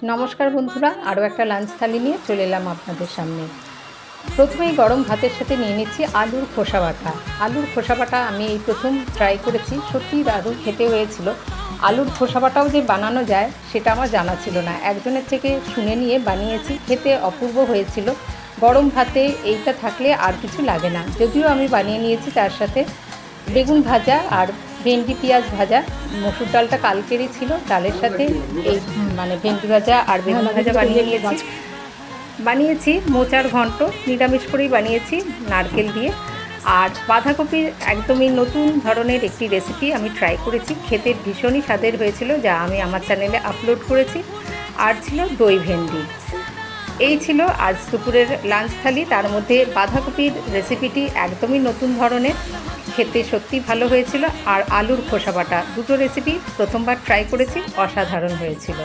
নমস্কার বন্ধুরা, আরও একটা লাঞ্চ থালি নিয়ে চলে এলাম আপনাদের সামনে। প্রথমেই গরম ভাতের সাথে নিয়ে নিচ্ছি আলুর খোসা বাটা। আলুর খোসা বাটা আমি এই প্রথম ট্রাই করেছি, সত্যিই দারুণ খেতে হয়েছিল। আলুর খোসা বাটাও যে বানানো যায় সেটা আমার জানা ছিল না, একজনের থেকে শুনে নিয়ে বানিয়েছি, খেতে অপূর্ব হয়েছিল। গরম ভাতে এইটা থাকলে আর কিছু লাগে না। যদিও আমি বানিয়ে নিয়েছি তার সাথে বেগুন ভাজা আর ভেন্ডি পেঁয়াজ ভাজা। মসুর ডালটা কালকেরই ছিল, ডালের সাথে এই ভেন্ডি ভাজা আর বেগুন ভাজা বানিয়েছি মোচার ঘন্ট, নিরামিষ করেই বানিয়েছি নারকেল দিয়ে। আর বাঁধাকপির একদমই নতুন ধরনের একটি রেসিপি আমি ট্রাই করেছি, খেতে ভীষণই স্বাদের হয়েছিল, যা আমি আমার চ্যানেলে আপলোড করেছি। আর ছিল দই ভেন্ডি। এই ছিল আজ দুপুরের লাঞ্চ থালি। তার মধ্যে বাঁধাকপির রেসিপিটি একদমই নতুন ধরনের, খেতে সত্যি ভালো হয়েছিল। আর আলুর খোসা বাটা, দুটো রেসিপি প্রথমবার ট্রাই করেছি, অসাধারণ হয়েছিল।